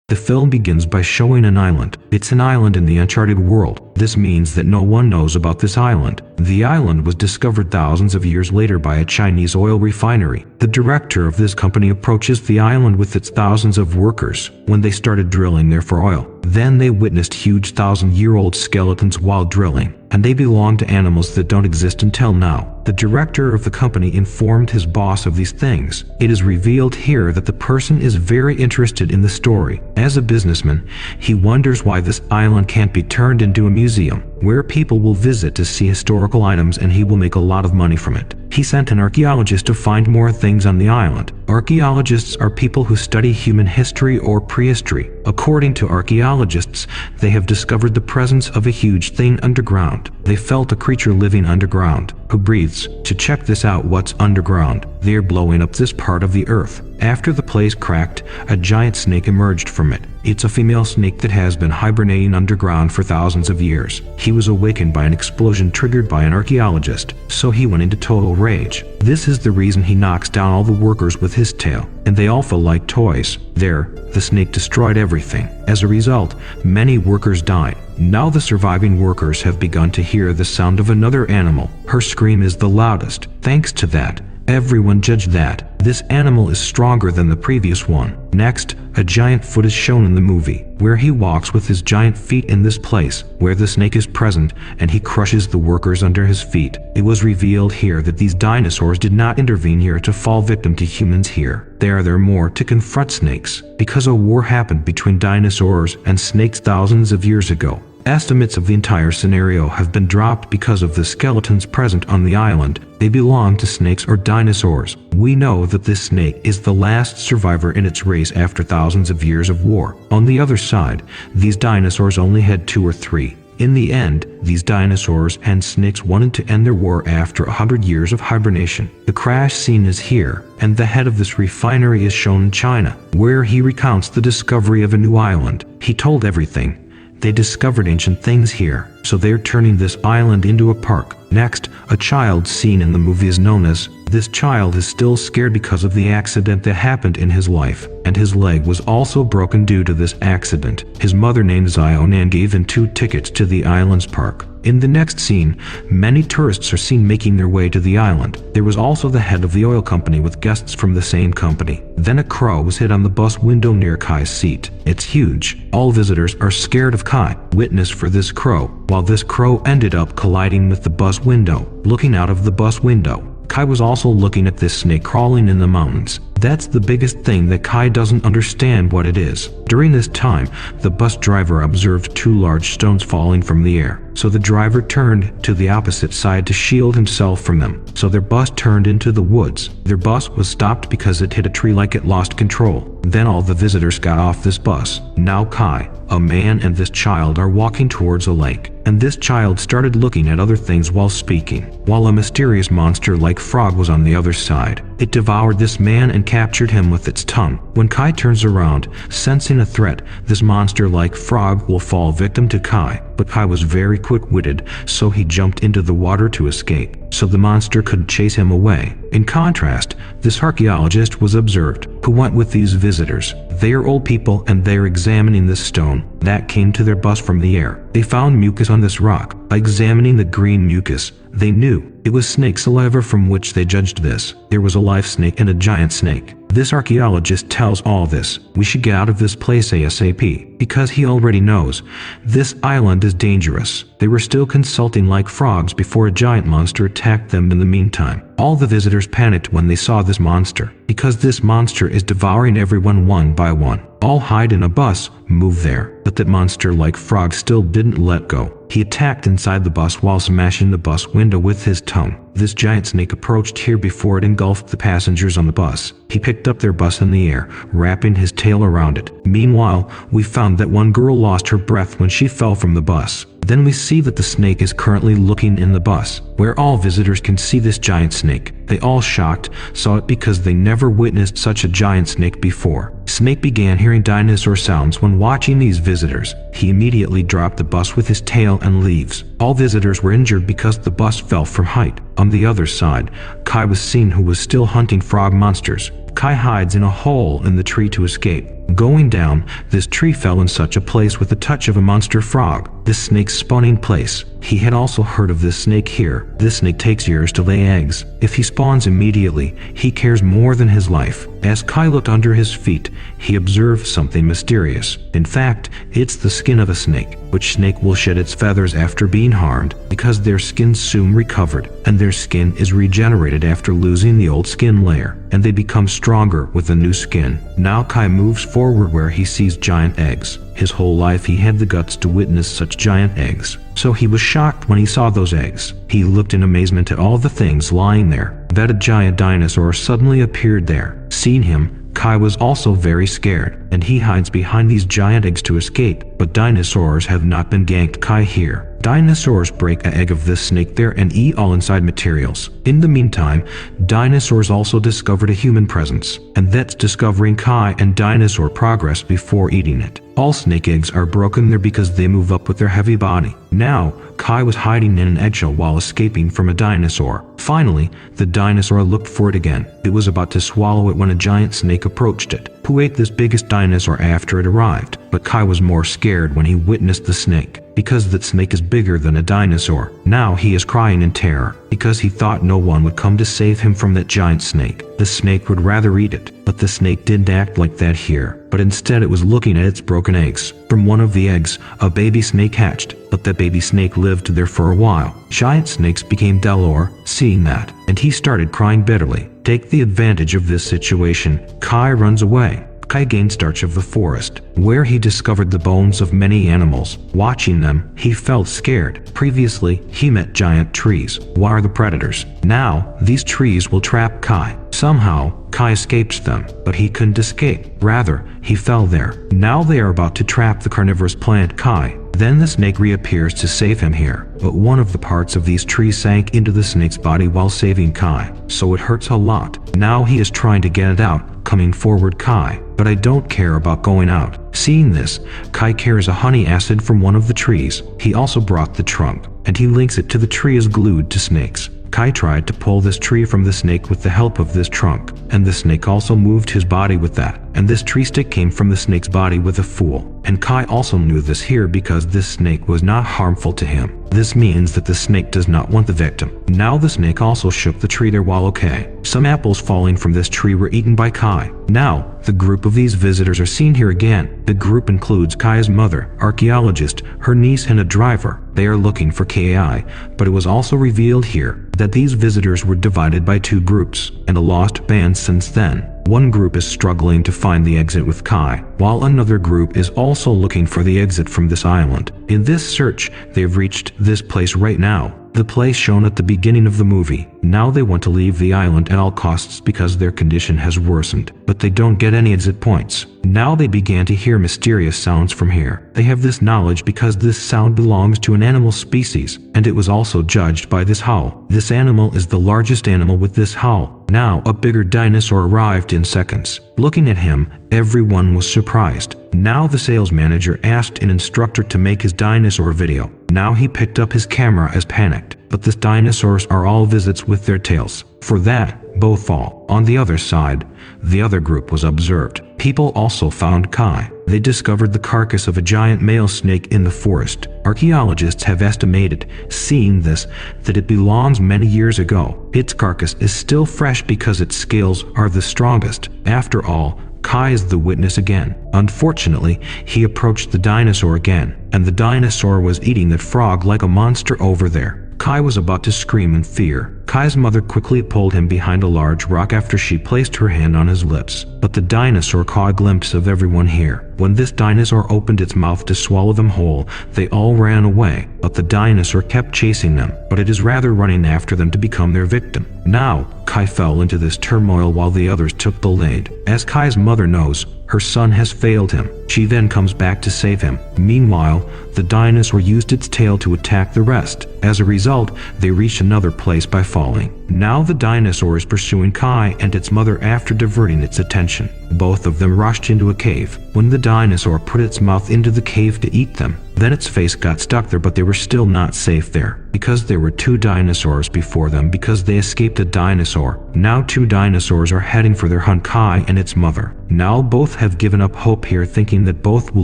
The film begins by showing an island. It's an island in the uncharted world. This means that no one knows about this island. The island was discovered thousands of years later by a Chinese oil refinery. The director of this company approaches the island with its thousands of workers when they started drilling there for oil. Then they witnessed huge 1,000-year-old skeletons while drilling, and they belong to animals that don't exist until now. The director of the company informed his boss of these things. It is revealed here that the person is very interested in the story. As a businessman, he wonders why this island can't be turned into a museum, where people will visit to see historical items, and he will make a lot of money from it. He sent an archaeologist to find more things on the island. Archaeologists are people who study human history or prehistory. According to archaeologists, they have discovered the presence of a huge thing underground. They felt a creature living underground, who breathes. To check this out, what's underground, they are blowing up this part of the earth. After the place cracked, a giant snake emerged from it. It's a female snake that has been hibernating underground for thousands of years. He was awakened by an explosion triggered by an archaeologist, so he went into total rage. This is the reason he knocks down all the workers with his tail, and they all feel like toys. There, the snake destroyed everything. As a result, many workers died. Now the surviving workers have begun to hear the sound of another animal. Her scream is the loudest. Thanks to that, everyone judged that this animal is stronger than the previous one. Next, a giant foot is shown in the movie, where he walks with his giant feet in this place, where the snake is present, and he crushes the workers under his feet. It was revealed here that these dinosaurs did not intervene here to fall victim to humans here. They are there more to confront snakes, because a war happened between dinosaurs and snakes thousands of years ago. Estimates of the entire scenario have been dropped because of the skeletons present on the island. They belong to snakes or dinosaurs. We know that this snake is the last survivor in its race after thousands of years of war. On the other side, these dinosaurs only had 2 or 3. In the end, these dinosaurs and snakes wanted to end their war after 100 years of hibernation. The crash scene is here, and the head of this refinery is shown in China, where he recounts the discovery of a new island. He told everything. They discovered ancient things here, so they're turning this island into a park. Next, a child seen in the movie is known as. This child is still scared because of the accident that happened in his life, and his leg was also broken due to this accident. His mother named Zionan gave him 2 tickets to the island's park. In the next scene, many tourists are seen making their way to the island. There was also the head of the oil company with guests from the same company. Then a crow was hit on the bus window near Kai's seat. It's huge. All visitors are scared of Kai. Witness for this crow, while this crow ended up colliding with the bus window. Looking out of the bus window, Kai was also looking at this snake crawling in the mountains. That's the biggest thing, that Kai doesn't understand what it is. During this time, the bus driver observed 2 large stones falling from the air. So the driver turned to the opposite side to shield himself from them. So their bus turned into the woods. Their bus was stopped because it hit a tree like it lost control. Then all the visitors got off this bus. Now Kai, a man, and this child are walking towards a lake. And this child started looking at other things while speaking, while a mysterious monster like frog was on the other side. It devoured this man and captured him with its tongue. When Kai turns around, sensing a threat, this monster-like frog will fall victim to Kai. But Kai was very quick-witted, so he jumped into the water to escape, so the monster could chase him away. In contrast, this archaeologist was observed, who went with these visitors. They are old people, and they are examining this stone that came to their bus from the air. They found mucus on this rock. By examining the green mucus, they knew it was snake saliva, from which they judged this. There was a live snake and a giant snake. This archaeologist tells all this. We should get out of this place ASAP, because he already knows this island is dangerous. They were still consulting like frogs before a giant monster attacked them in the meantime. All the visitors panicked when they saw this monster, because this monster is devouring everyone one by one. All hide in a bus, move there. But that monster like frog still didn't let go. He attacked inside the bus while smashing the bus window with his tongue. This giant snake approached here before it engulfed the passengers on the bus. He picked up their bus in the air, wrapping his tail around it. Meanwhile, we found that one girl lost her breath when she fell from the bus. Then we see that the snake is currently looking in the bus, where all visitors can see this giant snake. They all shocked saw it because they never witnessed such a giant snake before. Snake began hearing dinosaur sounds when watching these visitors. He immediately dropped the bus with his tail and leaves. All visitors were injured because the bus fell from height. On the other side, Kai was seen, who was still hunting frog monsters. Kai hides in a hole in the tree to escape. Going down, this tree fell in such a place with the touch of a monster frog. This snake's spawning place. He had also heard of this snake here. This snake takes years to lay eggs. If he spawns immediately, he cares more than his life. As Kai looked under his feet, he observed something mysterious. In fact, it's the skin of a snake, which snake will shed its feathers after being harmed, because their skin soon recovered, and their skin is regenerated after losing the old skin layer, and they become stronger with the new skin. Now Kai moves forward where he sees giant eggs. His whole life he had the guts to witness such giant eggs, so he was shocked when he saw those eggs. He looked in amazement at all the things lying there. That a giant dinosaur suddenly appeared there. Seeing him, Kai was also very scared, and he hides behind these giant eggs to escape, but dinosaurs have not been ganked Kai here. Dinosaurs break an egg of this snake there and eat all inside materials. In the meantime, dinosaurs also discovered a human presence, and that's discovering Kai and dinosaur progress before eating it. All snake eggs are broken there because they move up with their heavy body. Now, Kai was hiding in an eggshell while escaping from a dinosaur. Finally, the dinosaur looked for it again. It was about to swallow it when a giant snake approached it, who ate this biggest dinosaur after it arrived. But Kai was more scared when he witnessed the snake, because that snake is bigger than a dinosaur. Now he is crying in terror, because he thought no one would come to save him from that giant snake. The snake would rather eat it, but the snake didn't act like that here, but instead it was looking at its broken eggs. From one of the eggs, a baby snake hatched, but that baby snake lived there for a while. Giant snakes became Delor, seeing that, and he started crying bitterly. Take the advantage of this situation, Kai runs away. Kai gained starch of the forest, where he discovered the bones of many animals. Watching them, he felt scared. Previously, he met giant trees, who are the predators. Now, these trees will trap Kai. Somehow, Kai escaped them, but he couldn't escape. Rather, he fell there. Now they are about to trap the carnivorous plant Kai. Then the snake reappears to save him here, but one of the parts of these trees sank into the snake's body while saving Kai, so it hurts a lot. Now he is trying to get it out, coming forward Kai, but I don't care about going out. Seeing this, Kai carries a honey acid from one of the trees. He also brought the trunk, and he links it to the tree as glued to snakes. Kai tried to pull this tree from the snake with the help of this trunk, and the snake also moved his body with that, and this tree stick came from the snake's body with a fool. And Kai also knew this here because this snake was not harmful to him. This means that the snake does not want the victim. Now the snake also shook the tree there while okay. Some apples falling from this tree were eaten by Kai. Now, the group of these visitors are seen here again. The group includes Kai's mother, archaeologist, her niece and a driver. They are looking for Kai, but it was also revealed here that these visitors were divided by two groups, and a lost band since then. One group is struggling to find the exit with Kai, while another group is also looking for the exit from this island. In this search, they've reached this place right now, the place shown at the beginning of the movie. Now they want to leave the island at all costs because their condition has worsened, but they don't get any exit points. Now they began to hear mysterious sounds from here. They have this knowledge because this sound belongs to an animal species, and it was also judged by this howl. This animal is the largest animal with this howl. Now a bigger dinosaur arrived in seconds. Looking at him, everyone was surprised. Now the sales manager asked an instructor to make his dinosaur video. Now he picked up his camera as panicked, but the dinosaurs are all visits with their tails. For that, both fall. On the other side, the other group was observed. People also found Kai. They discovered the carcass of a giant male snake in the forest. Archaeologists have estimated, seeing this, that it belongs many years ago. Its carcass is still fresh because its scales are the strongest. After all, Kai is the witness again. Unfortunately, he approached the dinosaur again, and the dinosaur was eating that frog like a monster over there. Kai was about to scream in fear. Kai's mother quickly pulled him behind a large rock after she placed her hand on his lips. But the dinosaur caught a glimpse of everyone here. When this dinosaur opened its mouth to swallow them whole, they all ran away. But the dinosaur kept chasing them, but it is rather running after them to become their victim. Now, Kai fell into this turmoil while the others took the lead. As Kai's mother knows, her son has failed him. She then comes back to save him. Meanwhile, the dinosaur used its tail to attack the rest. As a result, they reached another place by falling. Now the dinosaur is pursuing Kai and its mother after diverting its attention. Both of them rushed into a cave. When the dinosaur put its mouth into the cave to eat them, Then its face got stuck there, but they were still not safe there, because there were two dinosaurs before them because they escaped a dinosaur. Now two dinosaurs are heading for their hunt, Kai and its mother. Now both have given up hope here, thinking that both will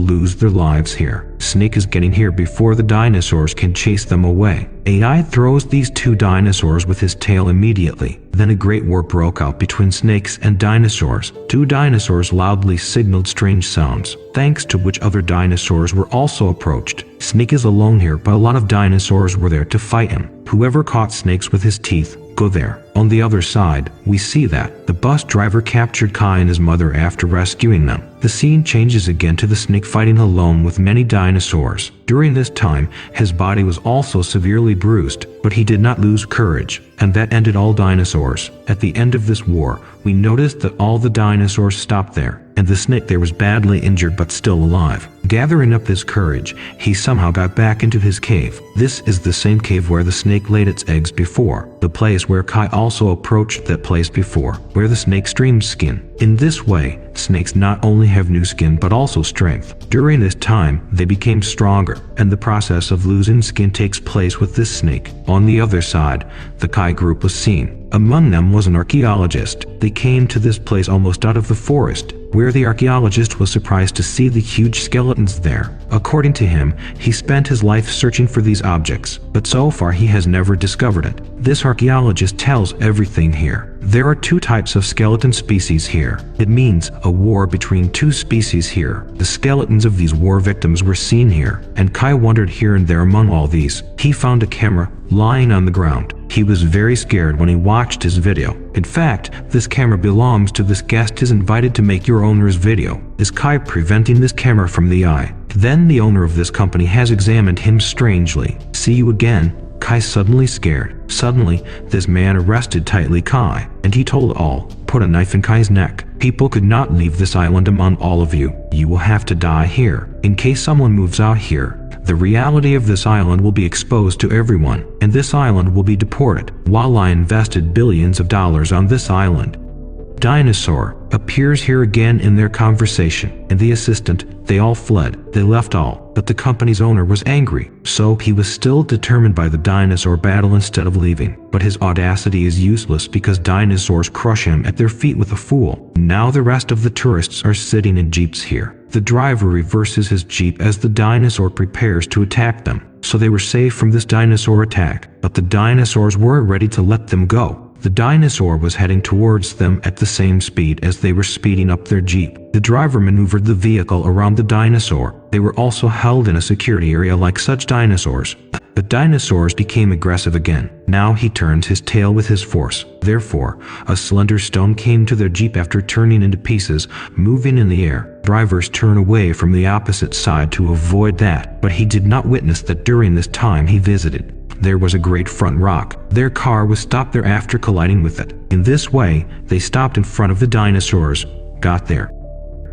lose their lives here. Snake is getting here before the dinosaurs can chase them away. AI throws these two dinosaurs with his tail immediately. Then a great war broke out between snakes and dinosaurs. Two dinosaurs loudly signaled strange sounds, thanks to which other dinosaurs were also approached. Snake is alone here, but a lot of dinosaurs were there to fight him. Whoever caught snakes with his teeth, go there. On the other side, we see that the bus driver captured Kai and his mother after rescuing them. The scene changes again to the snake fighting alone with many dinosaurs. During this time, his body was also severely bruised, but he did not lose courage, and that ended all dinosaurs. At the end of this war, we noticed that all the dinosaurs stopped there, and the snake there was badly injured but still alive. Gathering up his courage, he somehow got back into his cave. This is the same cave where the snake laid its eggs before, the place where Kai also approached that place before, where the snake streams skin. In this way, snakes not only have new skin but also strength. During this time, they became stronger, and the process of losing skin takes place with this snake. On the other side, the Kai group was seen. Among them was an archaeologist. They came to this place almost out of the forest, where the archaeologist was surprised to see the huge skeletons there. According to him, he spent his life searching for these objects, but so far he has never discovered it. This archaeologist tells everything here. There are two types of skeleton species here. It means a war between two species here. The skeletons of these war victims were seen here, and Kai wandered here and there among all these. He found a camera lying on the ground. He was very scared when he watched his video. In fact, this camera belongs to this guest is invited to make your owner's video. Is Kai preventing this camera from the eye? Then the owner of this company has examined him strangely. See you again. Kai suddenly scared. Suddenly, this man arrested tightly Kai, and he told all, put a knife in Kai's neck. People could not leave this island among all of you. You will have to die here. In case someone moves out here, the reality of this island will be exposed to everyone, and this island will be deported. While I invested billions of dollars on this island. Dinosaur appears here again in their conversation, and the assistant, they all fled. They left all, but the company's owner was angry, so he was still determined by the dinosaur battle instead of leaving. But his audacity is useless because dinosaurs crush him at their feet with a fool. Now the rest of the tourists are sitting in jeeps here. The driver reverses his jeep as the dinosaur prepares to attack them, so they were safe from this dinosaur attack, but the dinosaurs were ready to let them go. The dinosaur was heading towards them at the same speed as they were speeding up their jeep. The driver maneuvered the vehicle around the dinosaur. They were also held in a security area like such dinosaurs. The dinosaurs became aggressive again. Now he turned his tail with his force. Therefore, a slender stone came to their jeep after turning into pieces, moving in the air. Drivers turn away from the opposite side to avoid that, but he did not witness that during this time he visited. There was a great front rock. Their car was stopped there after colliding with it. In this way, they stopped in front of the dinosaurs, got there.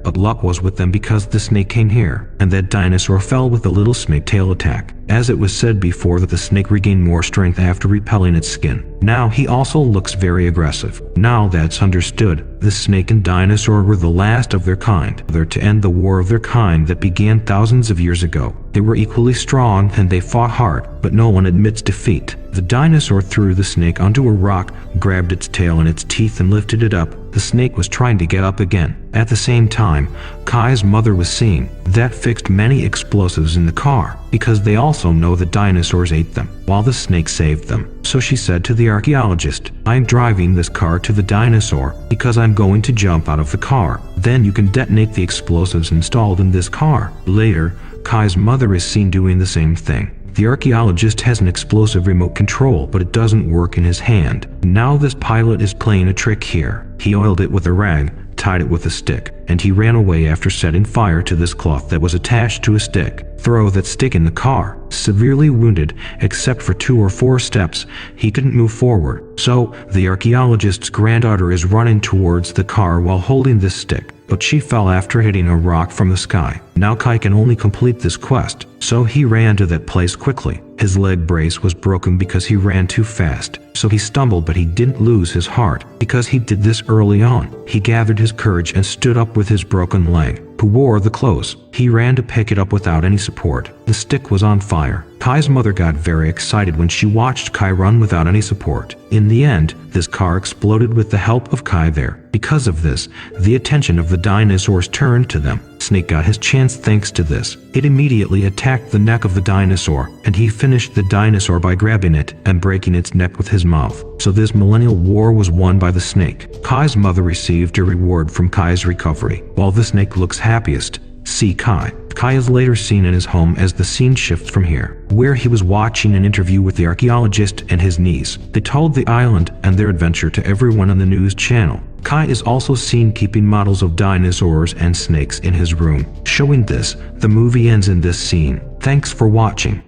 But luck was with them because the snake came here, and that dinosaur fell with a little snake tail attack. As it was said before that the snake regained more strength after repelling its skin. Now he also looks very aggressive. Now that's understood, the snake and dinosaur were the last of their kind. They're to end the war of their kind that began thousands of years ago. They were equally strong and they fought hard, but no one admits defeat. The dinosaur threw the snake onto a rock, grabbed its tail in its teeth and lifted it up. The snake was trying to get up again. At the same time, Kai's mother was seen. That fixed many explosives in the car, because they also know that dinosaurs ate them, while the snake saved them. So she said to the archaeologist, I'm driving this car to the dinosaur, because I'm going to jump out of the car. Then you can detonate the explosives installed in this car. Later, Kai's mother is seen doing the same thing. The archaeologist has an explosive remote control, but it doesn't work in his hand. Now this pilot is playing a trick here. He oiled it with a rag, tied it with a stick, and he ran away after setting fire to this cloth that was attached to a stick. Throw that stick in the car. Severely wounded, except for 2 or 4 steps, he couldn't move forward. So, the archaeologist's granddaughter is running towards the car while holding this stick, but she fell after hitting a rock from the sky. Now Kai can only complete this quest, so he ran to that place quickly. His leg brace was broken because he ran too fast, so he stumbled, but he didn't lose his heart, because he did this early on. He gathered his courage and stood up with his broken leg. Who wore the clothes. He ran to pick it up without any support. The stick was on fire. Kai's mother got very excited when she watched Kai run without any support. In the end, this car exploded with the help of Kai there. Because of this, the attention of the dinosaurs turned to them. Snake got his chance thanks to this. It immediately attacked the neck of the dinosaur, and he finished the dinosaur by grabbing it and breaking its neck with his mouth. So this millennial war was won by the snake. Kai's mother received a reward from Kai's recovery. While the snake looks happiest, see Kai. Kai is later seen in his home as the scene shifts from here, where he was watching an interview with the archaeologist and his niece. They told the island and their adventure to everyone on the news channel. Kai is also seen keeping models of dinosaurs and snakes in his room. Showing this, the movie ends in this scene. Thanks for watching.